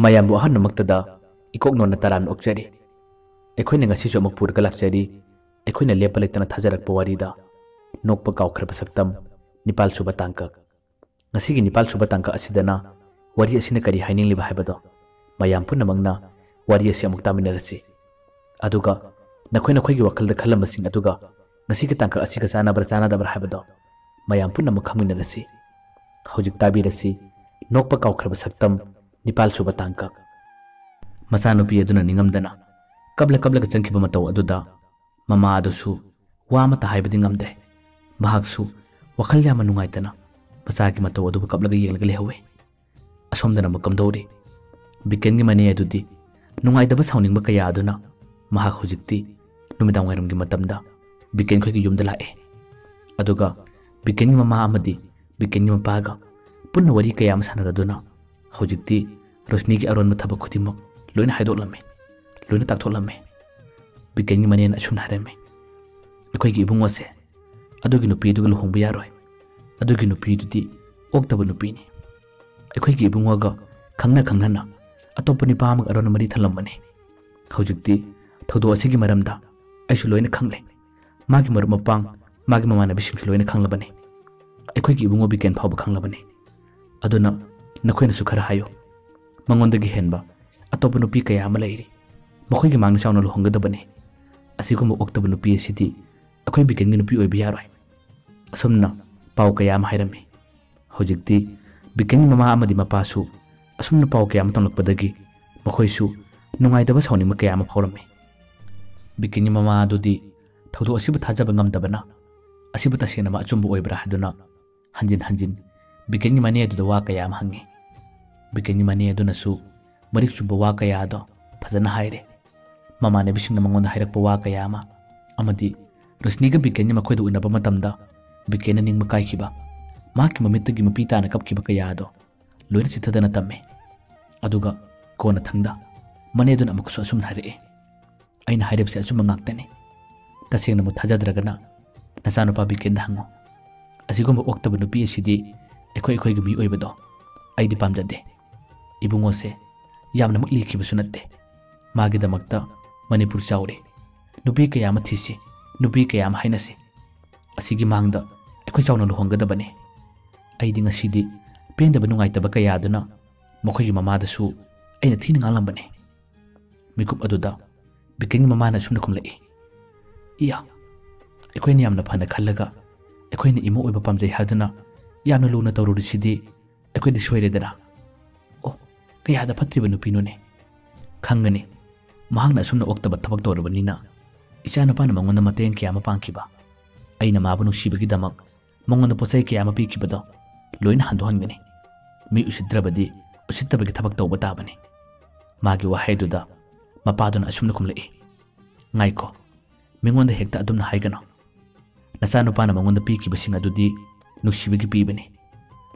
mayambu ahan namaktada ikok nona taran okjari ekhoina ngasi so mak purga lakjari ekhoina lepa letana thajarak pawarida nokpa kaokhraba saktam nipal suba tangka ngasi gi nipal suba tangka asidana wari asina kari haining liba haibado mayam punna mangna wari asi amuk taminarasi aduga nakhoina khoigi wakalda khalamsing aduga ngasi ka tangka asi ka sana dabra haibado mayam punna mak khaminarasi hojik tabirasi nokpa kaokhraba saktam nipal suba tangka masanupi aduna ningamdana kabla ka changkiba mataw aduda mama adusu wa mata haibadi ngamdre mahaksu wakal yama nungaitana machagi mataw adu kabla ga yenglaga lehawe asomdana makam dori biken gi mane adudi nungaitaba sauningba kaya aduna mahak hojikti numidang wairam gi matamda biken khoi gi yumda lae aduga biken gi mama amadi biken gi mapaga punna wari kaya masana aduna hojikti rosni gi aron mathaba khudimok loina haidok lamme loina takthok lamme biken gi mane asum harame khoi gi ibungo se adugi nupi duga luhongba yaroi adugi nupi dudi oktaba nupi ni akhoi gi ibungo ga khangna na atopani pamag aron mari thalambane hojikti thodo asigi maramda aisu loina khangle magi mar mapang magi mamana bising loina khanglabane akhoi gi ibungo biken phawba khanglabane aduna nakhoina su khara hayo mangondagi henba atopa nupi kaya ama lairi makhoi gi mangna chawna luhonggadabane asiguma oktaba nupi asidi akhoi biken gi nupi oiba yaroi asumna pau kaya ama hairame hojikti biken mama amadi mapasu asumna pau kaya ama tanglakpadagi makhoisu nungaidaba sauningma kaya ama phawrame biken mama adudi thodo asiba thajaba ngamdabana asiba tasena ma achumbu oibra haduna hanjin biken mane aduda wa kaya ama hangi biken mane aduna su marik chumba wa kaya ado phajana haire mama ne bisingna mangonda hairakpa wa kaya ama amadi rosniga biken makhoidu unaba matamda biken ningma kaikhiba maki mamittagi mapita na kapkiba kaya ado loina chithadana tamme aduga kona thangda mane dun amaksu asum hare aina hairepse asum ngaktane tasengna mu thajadragana nachanupa biken hango asigumba oktaba nupi asidi ekhoi gi mi oibado aidi pamjade ibungo se yamna mak likhiba sunatte magi damakta manipur chaure nupi kaya ma thisi nupi kaya ma hainasi asigi mangda ekhoi chawna luhonggadabane aidi ngasidi pendaba nungaitaba kaya aduna mokhogi mamada su aina thina ngalambane mikup aduda biken mamana sumna khumlai iya ekhoi ni yamna phana khallaga ekhoi ni imo oiba pamjai haduna yamna luna tawrudi sidi ekhoi di soiredana o kaya da phatriba nupinone khangani mahangna sumna oktaba thabak tawrabanina ichana pana mangonda mateng kya ma pangkiba aina mabu nuksibagi damak mangonda posai kya ma pikibado loina handohangani mi usidrabadi usittabagi thabak tawba tabani magi wahaiduda mapaduna asumna khumlai ngaiko mingonda hekta adumna haigano nasanu pana mangonda pikibasing adudi nuksibagi pibani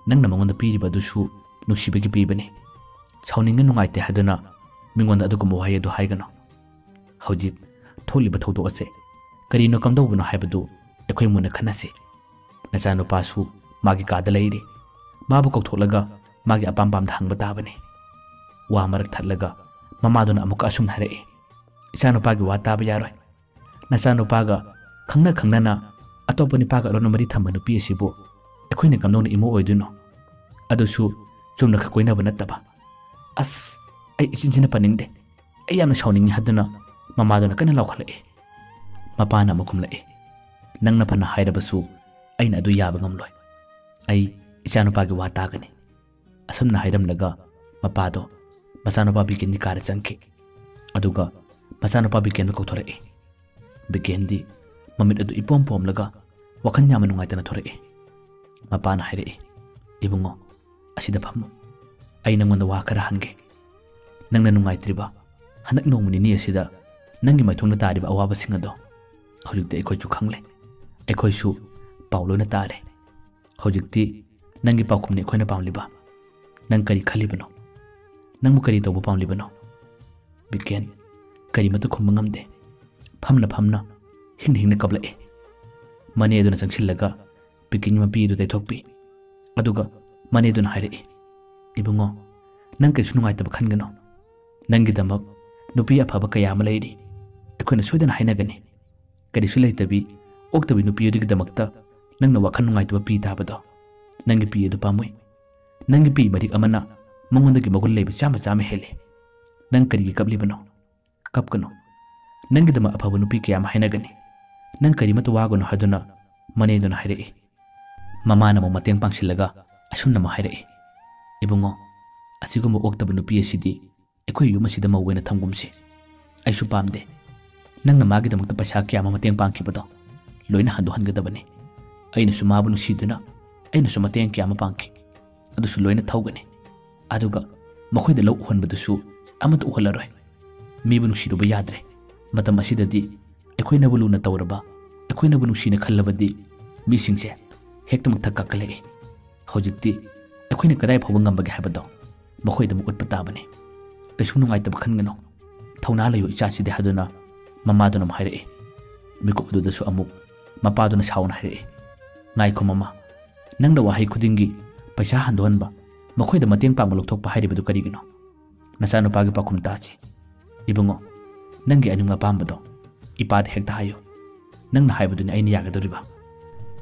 nangna mangonda piriba dusu nuksibagi pibani chawninga nungaite haduna mingonda adugumba wahai adu haigano hojik tholiba thodo ase karino kamdawbuno haibadu ekhoi muna khanasi nachanu pasu magi kada leiri mabu koktholaga magi apam pam thangba tabane wa marak thallaga mamaduna amuka asum hare ichanu pagi wa taba yaroi nachanu paga khangna na atopani paga ron mari thamba nupi asibu ekhoina kamdawna imo oiduno adusu chumna khakoina banattaba as ai ichinchina paningde ai yamna shawningi haduna mamaduna kana lawkhalai mapana makumlai nangna pana hairabasu aina adu yaba ngamloi ai ichanupa gi wa tagani asamna hairamlaga mapado masanupa biken di kara changki aduga masanupa biken ko thore biken di mamit adu ipom laga wakan nyama nungaitana thore mapana haire ibungo asida phamu ai nangonda wa kara hange nangna nungaitriba hanak nongmuni ni asida nangi maithongna tariba awaba singado hojikte ekhoi chu khangle ekhoi su paulona tare hojikti nangi pakhumne ekhoina pamliba nang kari khalibano nangmu kari tawba pamlibano biken kari matu khumba ngamde phamna hingna kablae mane aduna changsillaga biken ma pi du tai thokpi aduga mane dun haire ibungo nang kaisu nungaitaba khangano nangidamak nupi afaba kaya ama leiri akhona soidana hainagani karisu leitabi oktabi nupi odigidamakta nangna wakhan nungaitaba pi tabado nangi pi edu pamui nangi pi marik amana mangondagi magul leiba chama chama hele nang karigi kablibano kapkano nangidama afaba nupi kaya ama hainagani nang karimata wagano haduna maneduna hairei mamana mo mateng pangsilaga asumna ma hairei ibungo asiguma oktaba nupi asidi ekhoi yuma sida mawena thamgumsi aisu pamde nangna magidamakta paisa kya ma mateng pangkibado loina handu hangadabani aina sumabu nusiduna aina sumateng kya ma pangki adusu loina thawgani aduga makhoida lau uhonbadusu amatu uhalaroi mibu nusiruba yadre matam asidadi ekhoina buluna tawraba ekhoina bu nusina khallabadi misingse hektamak thakakkalei hojikti ekhoina kadai phawa ngambage habado makhoida mu utpa tabani kaisu nungaitaba khangano thawna layo ichaside haduna mamaduna hairei mikop adudasu amuk mapaduna sauna hairei ngaiko mama nangda wahai khudingi paisa handohanba makhoida mateng pangma lokthokpa hairibadu karigino nasano pagi pakhum tachi ibungo nangi anunga pambado ipad hekta hayo nangna haibaduni aini yagadoriba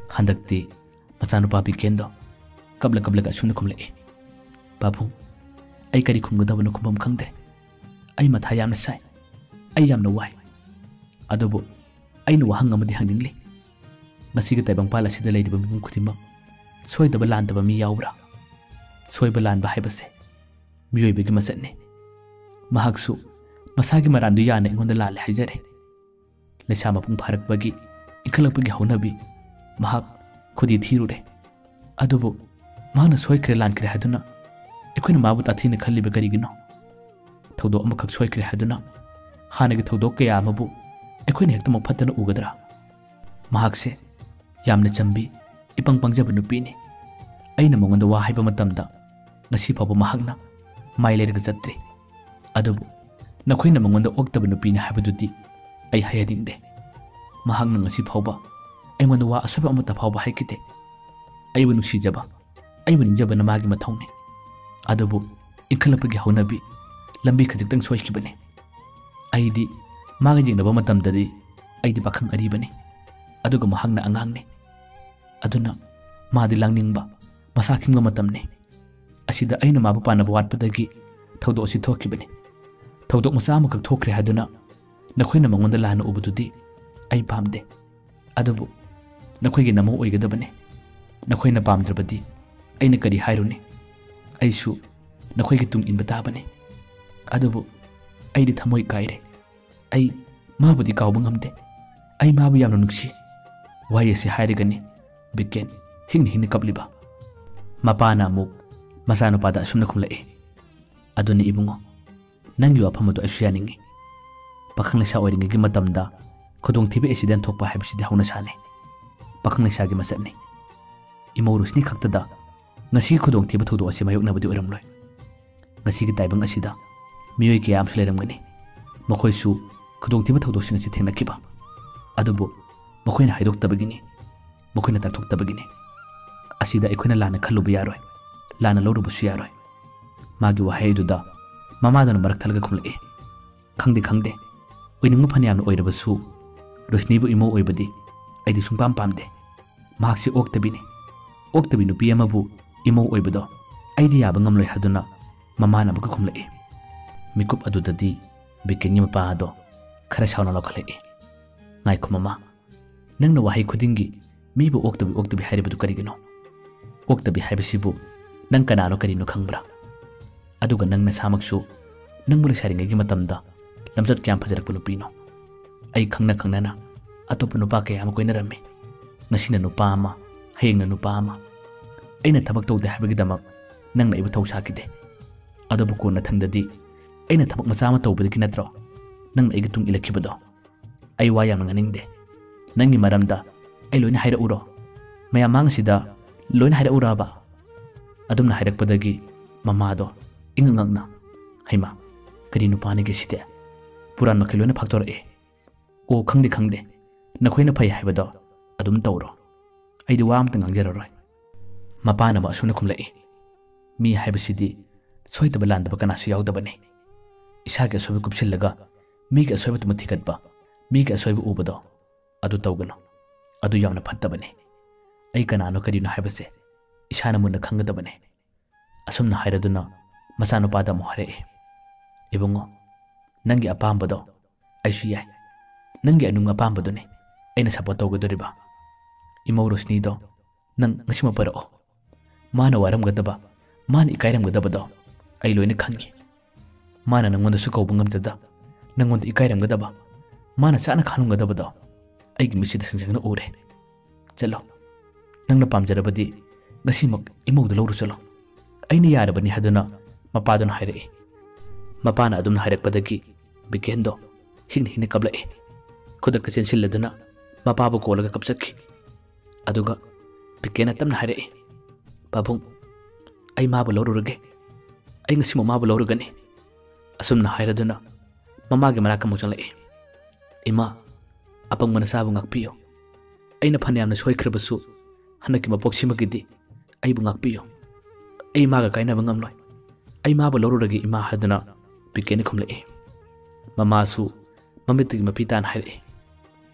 handakti machanu papi kendo kabla ga sumna khumlei babu ai kari khumgadabano khumam khangde ai matha yamna sai ai yamna wai adobo ainu wahang amadi hangdingli ngasiga taibang pala sida leidiba mimum khudima soidaba landaba mi yaubra soiba landba haibase miyoibegi masatne mahaksu masagi marandu yana ingonda lale hajare lesama pung pharakbagi ikhalakpagi haunabi mahak khudi thirure adobo mahana soikre lankre haduna ekhona mabu tathina khalliba karigino thawdo amakak soikre haduna hanagi thawdo kaya amabu ekhona hektamak phatana ugadra mahakse yamna chambi ipang pangjaba nupini aina mongonda wa haiba matamda ngasi phaba mahakna maileraga chatre adobu nakhoina mongonda oktaba nupini haibadudi ai hayadingde mahakna ngasi phaba aingonda wa asoba amata phaba haikite aibu nusijaba aibu ninjaba namagi mathawne adobu inkhalapagi haunabi lambi khajiktang soikibane aidi maga jingnaba matamdadi aidi pakhang aribane aduga mahakna angangne aduna madi langningba masakhinga matamne asida aina mabu panaba watpadagi thawdo asi thokibane thawdo masa amakak thokre haduna nakhoina mangonda lana ubududi ai pamde adubu nakhoigi namo oigadabane nakhoina pamdrabadi aina kari hairune aisu nakhoigi tung inba tabane adubu aidi thamoi kaire ai mabudi kawba ngamde ai mabu yamna nukshi wayesi hairigani biken hingni kabliba mapana muk masano pada asumna khumlei aduni ibungo nangi wafamadu asyaningi pakhang lesa oiringi gi matamda khudong thibe accident thokpa haibsidi hauna sane pakhang lesa gi masatni imorusni khaktada ngasi khudong thiba thodo asi mayok nabadi oramloi ngasi gi taibang asida miyoi ki am sleramgani makhoisu khudong thiba thodo sing asi thengnakiba adubu makhoina haidoktabagini makhoina takthoktabagini asida ikhoina lana khalluba yaroi lana lawrubusu yaroi magi wahaiduda mamadana marak thalga khumlei khangde oiningma phaniyamna oirabasu rosnibu imo oibadi aidi sungpam pamde mahaksi oktabi nupi amabu imo oibado aidi yaba ngamloi haduna mamana buka khumlei mikup adudadi bikenyi mapa ado khara sauna lokhalei ngaiko mama nangna wahai khudingi mibu oktabi hairibadu karigino oktabi haibasibu nang kanano karino khangbra aduga nangna samaksu nangmule saringi matamda lamjat kyam phajarak punupino ai khangna atop nupa kaya am koina ramme ngasina nupa ama hayengna nupa ama aina thabak tawde habagi damak nangna ibu thau sakide adubu ko na thangdadi aina thabak macha ma tawbadi kinatro nangna igi tung ilakibado ai wa yam nganingde nangi maramda ai loina haira uro maya mangsida loina haira uraba adumna hairak padagi mamado ingangna haima kari nupa ni geside puran makhilona phaktor e o khangde nakhoina phai haibado adum tawro aidi wa amta ngangjararoi mapana ma asuna khumlei mi haibasidi सोइदब लांदब Kanasu याउदबने इसागे असोइब कुपसिल्लगा मीगे असोइब तुम थिगतबा मीगे असोइब उबदो अदु तौगनो अदु यामना फत्तबने ऐ कनानो करिनो हाइबसे इसाना मुन्ना खंगदबने असुमना हाइरदुना मचानुपादा मोहरे इबुंगो नंगी अपाम्बदो ऐसु याय नंगी अनुंग अपाम्बदुने ऐना support तौगदोरिबा इमौ रोशनीदो नंग ngasiमा परओ माना वारमगदबा माना इकाइरमगदबदो ऐ लोइना खंगी माना नंगोंदसु कौब ngamjada नंगोंद इकाइरमगदबा माना चाना खानुंगदबदो ऐगी मिसिदा संजंगना उरे चलो नंगना पामजरबदी ngasimak imauda lawru chalo aina yarabani haduna mapaduna haire mapana adumna hairakpadagi bikendo hine kablae khudak chensilladuna mapabu kolaga kapsakhi aduga bikena tamna haire babung ai mabu lawrurage ai ngasi mabu lawrugani asumna hairaduna mamage maraka muchanlae ima apang manasabu ngakpiyo aina phanayamna soikhrabasu hanaki mapoksimagidi ai bungak piyo ai maga kaina bangam loi ai ma ba loruragi ima haduna pikene khumle mama su mamiti mapitan haire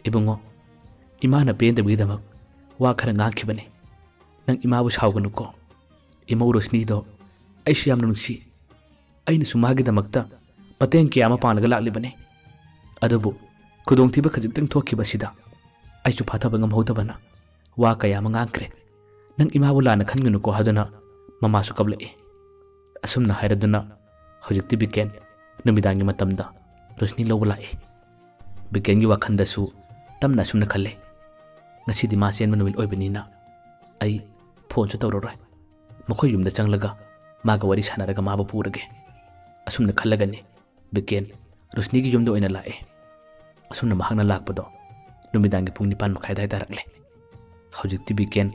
ibungo ima na pende bidamak wa khara ngakibane nang ima bu shawganu ko ima urosni do ai shiyam nungsi ai ni sumagi damakta pateng kiyama panaga laklibane adubu kudong thiba khajitang thokkiba sida ai chu phatha bangam hodabana wa kaya mangakre nang ima bu lana khangunu ko haduna mama su kablae asumna hairaduna hojikti biken numidangi matamda rosni lawlae biken gi wakhanda su tamna sumna khalle ngasi di ma sen manumil oibenina ai phone chu tawrorai makhoi yumda changlaga maga wari sanaraga ma ba purage asumna khallagani biken rosni gi yumda oina lae asumna mahangna lakpado numidangi pung 9 makhai dai darakle hojikti biken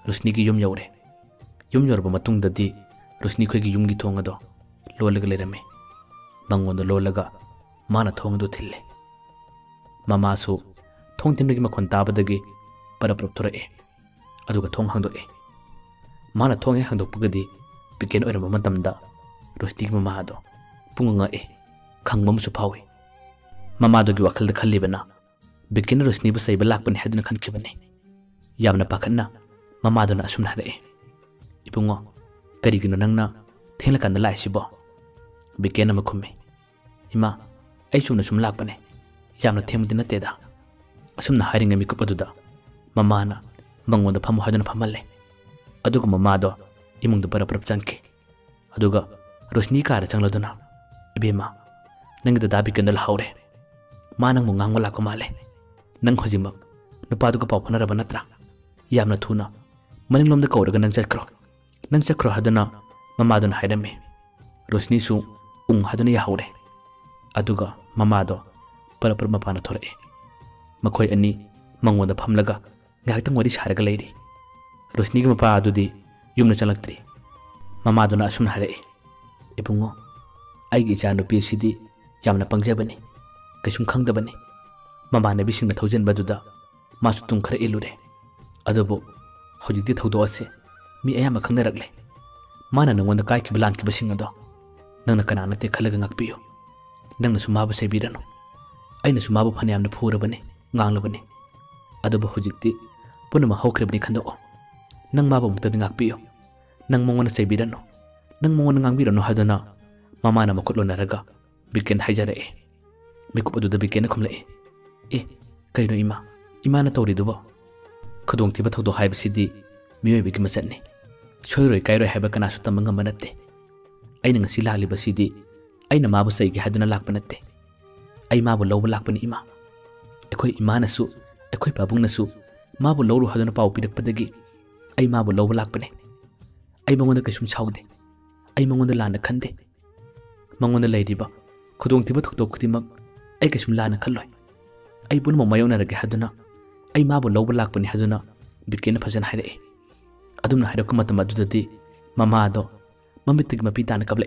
Rusni ki yum yaure yum yorba matung dadi Rusni khoi ki yum gi thonga do lolaga lerame mangonda lolaga mana thonga do thille mama su thong tin gi makhon tabadagi paraprop thore aduga thong hangdo mana thong hangdo pugadi piken oira matamda Rusni ki mama do punga khangmam su phawi mama do gi wakal da khallibana bikin Rusni ba saiba lakpan haduna khankibane yamna pakhanna mama dona asumna hare ibungo karigino nangna thela kan la sibo bikena makhume ima ai chumna sum lakpane yamna themdina teda asumna haringa mi kupaduda mama na mangonda phamu haduna phamalle aduga mama do imung do paraprap chanki aduga rosni kara changladuna ibema nangi da bikendal haure manang mu ngangwa la ko male nang hojimak nupa duga pawphana rabana tra yamna thuna maning lomda kawraga nang chakro haduna mama dona hairame rosni su haduna ya haure aduga mama do parapar mapana thore makhoi ani mangonda phamlaga ngaitang wari saraga leiri rosni gi mapa adudi yumna chalaktri mama dona asumna hare ibungo aigi chanu pi sidi yamna pangjabane kaisum khangdabane mama na bising na thojen baduda masu tung khare ilure adubu hojikti thaudo ase mi ayama khangnarakle mana nangonda kai ki balan ki basing ado nangna kanana te khalaga ngakpiyo nangna sumabu sebirano aina sumabu phanayam na phurabane nganglabane adubu hojikti punama hawkhrebni khando nang mabu mutad ngakpiyo nang mongona sebirano nang mongona ngangbirano hadana mama na makutlo naraga biken haijare mikup adu da biken khumle kaino ima na tawri dubo khudong thiba thaudo haibsidi miyoi bigi machatni soiroi kairoi haiba kana su tamanga manatte aina ngasi lali basidi aina mabu sai gi haduna lakpa natte ai mabu lawba lakpani ima ekhoi ima na su ekhoi babung na su mabu lawru haduna pau pirakpadagi ai mabu lawba lakpani ai mangonda kasum chaude ai mangonda lana khande mangonda leidiba khudong thiba thaudo khudimak ai kasum lana khalloi ai bun mamayona rage haduna ai mabu lawba lakpani haduna bikena fajan haire adumna hairako matam adudadi mama do mamitig mapitana kable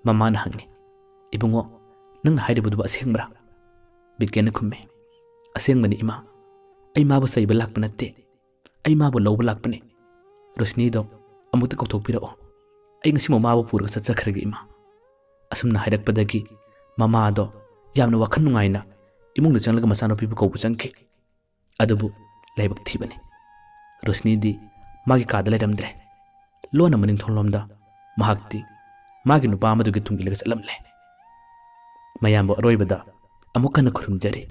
mama na hangi ibungo nang hairibudu asengbra bikena khumme asengbani ima ai mabu saiba lakpanatte ai mabu lawba lakpane rosni do amuta kopthok pirao ꯑꯩ ꯉꯁꯤ ꯃꯃꯥꯕꯨ ꯄꯨꯔꯒ ꯆꯠꯆꯈ꯭ꯔꯒꯦ ꯏꯃꯥ ꯑꯁꯨꯝꯅ ꯍꯥꯏꯔꯛꯄꯗꯒꯤ ꯃꯃꯥꯗꯣ ꯌꯥꯝꯅ ꯋꯥꯈꯜ ꯅꯨꯡꯉꯥꯏꯅ ꯏꯃꯨꯡꯗ ꯆꯪꯂꯒ ꯃꯆꯥꯅꯨꯄꯤꯕꯨ ꯀꯧꯕ ꯆꯪꯈꯤ ꯑꯗꯨꯕꯨ ꯂꯥꯏꯕꯛ ꯊꯤꯕꯅꯤ ꯔꯣꯁꯅꯤꯗꯤ ꯃꯥꯒꯤ ꯀꯥꯗ ꯂꯩꯔꯝꯗ꯭ꯔꯦ ꯂꯣꯟꯅ ꯃꯅꯤꯡꯊꯣꯡꯂꯣꯝꯗ ꯃꯍꯥꯛꯇꯤ ꯃꯥꯒꯤ ꯅꯨꯄꯥ ꯑꯃꯗꯨꯒꯤ ꯇꯨꯡ ꯏꯜꯂꯒ ꯆꯠꯂꯝꯂꯦ ꯃꯌꯥꯝꯕꯨ ꯑꯔꯣꯏꯕꯗ ꯑꯃꯨꯛ ꯍꯟꯅ ꯈꯨꯔꯨꯝꯖꯔꯤ